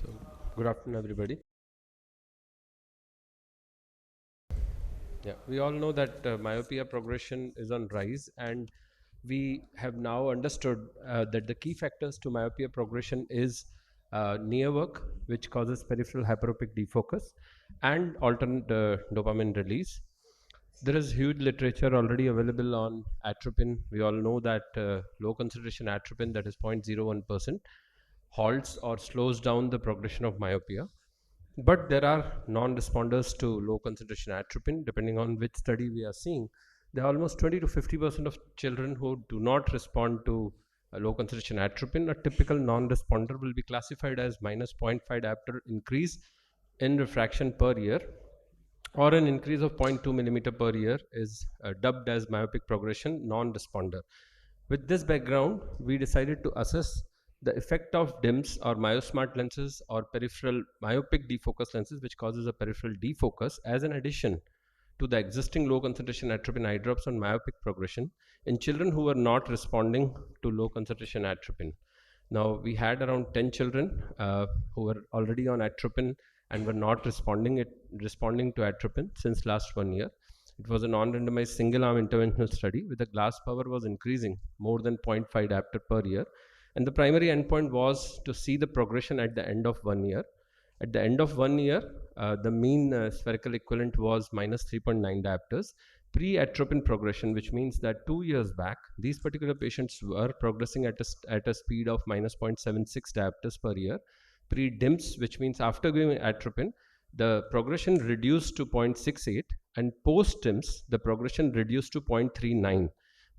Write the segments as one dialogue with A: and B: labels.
A: So, good afternoon, everybody. Yeah, we all know that myopia progression is on rise, and we have now understood that the key factors to myopia progression is near work, which causes peripheral hyperopic defocus, and alternate dopamine release. There is huge literature already available on atropine. We all know that low concentration atropine, that is 0.01%, halts or slows down the progression of myopia. But there are non-responders to low concentration atropine, depending on which study we are seeing. There are almost 20 to 50% of children who do not respond to low concentration atropine. A typical non-responder will be classified as minus zero.5 diopter increase in refraction per year, or an increase of 0.2 millimeter per year is dubbed as myopic progression non-responder. With this background, we decided to assess the effect of DIMS or myosmart lenses or peripheral myopic defocus lenses, which causes a peripheral defocus, as an addition to the existing low concentration atropine eye drops on myopic progression in children who were not responding to low concentration atropine. Now, we had around 10 children who were already on atropine and were not responding to atropine since last 1 year. It was a non-randomized single-arm interventional study with the glass power was increasing more than 0.5 diopter per year, and the primary endpoint was to see the progression at the end of 1 year. At the end of 1 year, the mean spherical equivalent was minus 3.9 diopters. Pre-atropine progression, which means that 2 years back, these particular patients were progressing at a speed of minus 0.76 diopters per year. Pre-DIMS, which means after giving atropine, the progression reduced to 0.68, and post-DIMS, the progression reduced to 0.39.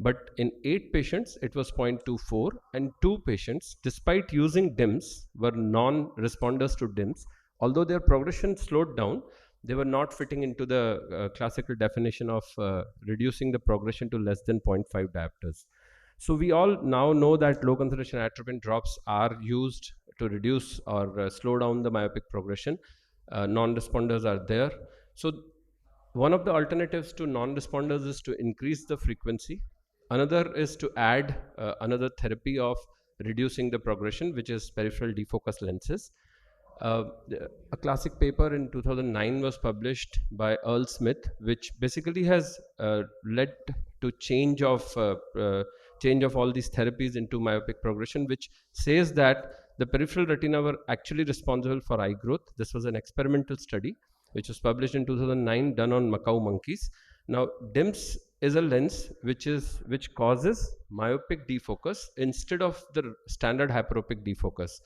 A: But in 8 patients, it was 0.24, and 2 patients, despite using DIMS, were non-responders to DIMS. Although their progression slowed down, they were not fitting into the classical definition of reducing the progression to less than 0.5 diopters. So we all now know that low concentration atropine drops are used to reduce or slow down the myopic progression. Non-responders are there. So one of the alternatives to non-responders is to increase the frequency. Another is to add another therapy of reducing the progression, which is peripheral defocus lenses. A classic paper in 2009 was published by Earl Smith, which basically has led to change of all these therapies into myopic progression, which says that the peripheral retina were actually responsible for eye growth. This was an experimental study which was published in 2009, done on macaw monkeys. Now, DIMS is a lens which causes myopic defocus instead of the standard hyperopic defocus.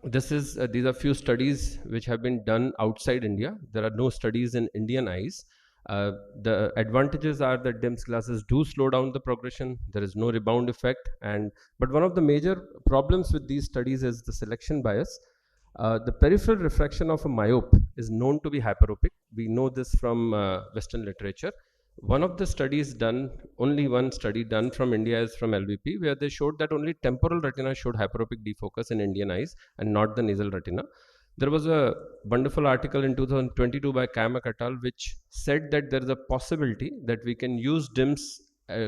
A: These are few studies which have been done outside India. There are no studies in Indian eyes. The advantages are that DIMS glasses do slow down the progression. There is no rebound effect, but one of the major problems with these studies is the selection bias. The peripheral refraction of a myope is known to be hyperopic. We know this from Western literature. One of the studies done, only one study done from India, is from LVP, where they showed that only temporal retina showed hyperopic defocus in Indian eyes and not the nasal retina. There was a wonderful article in 2022 by Kamak et al., which said that there is a possibility that we can use DIMS,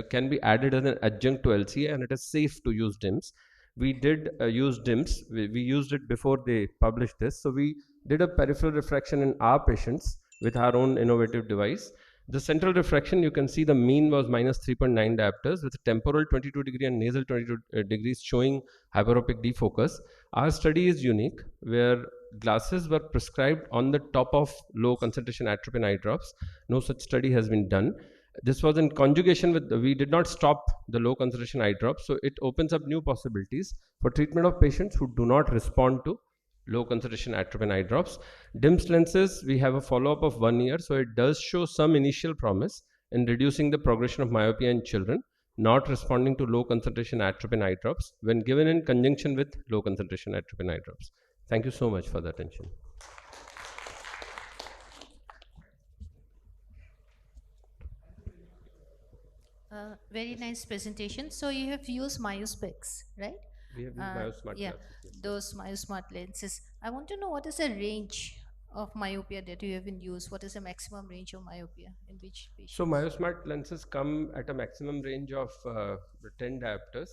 A: can be added as an adjunct to LCA, and it is safe to use DIMS. We did use DIMS. We used it before they published this. So we did a peripheral refraction in our patients with our own innovative device. The central refraction, you can see the mean was minus 3.9 diopters with temporal 22 degree and nasal 22 degrees showing hyperopic defocus. Our study is unique, where glasses were prescribed on the top of low concentration atropine eye drops. No such study has been done. This was in conjugation with, we did not stop the low concentration eye drops, so it opens up new possibilities for treatment of patients who do not respond to low concentration atropine eye drops. DIMS lenses, we have a follow-up of 1 year, so it does show some initial promise in reducing the progression of myopia in children not responding to low concentration atropine eye drops when given in conjunction with low concentration atropine eye drops. Thank you so much for the attention.
B: Very nice presentation. So you have used myospecs, right?
A: We have used myosmart
B: yeah,
A: glasses. Yes.
B: those myosmart lenses. I want to know what is the range of myopia that you have in use? What is the maximum range of myopia in which patients?
A: So myosmart lenses come at a maximum range of 10 diopters.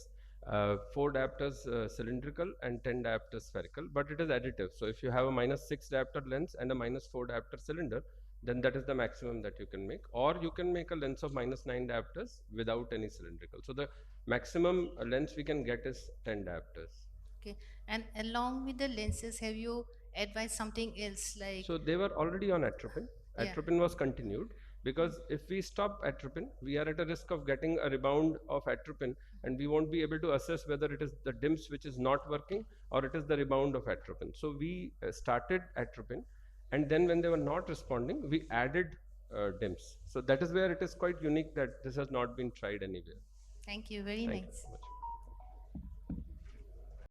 A: 4 diopters cylindrical and 10 diopters spherical, but it is additive. So if you have a -6 diopter lens and a -4 diopter cylinder, then that is the maximum that you can make. Or you can make a lens of -9 diopters without any cylindrical. So the maximum lens we can get is 10 diopters.
B: Okay. And along with the lenses, have you advised something else like,
A: So they were already on atropine.
B: yeah.
A: Atropine was continued because if we stop atropine, we are at a risk of getting a rebound of atropine, and we won't be able to assess whether it is the DIMS which is not working or it is the rebound of atropine. So we started atropine, and then when they were not responding, we added DIMS. So that is where it is quite unique that this has not been tried anywhere.
B: Thank you. Very
A: Thank you
B: nice.
A: very much.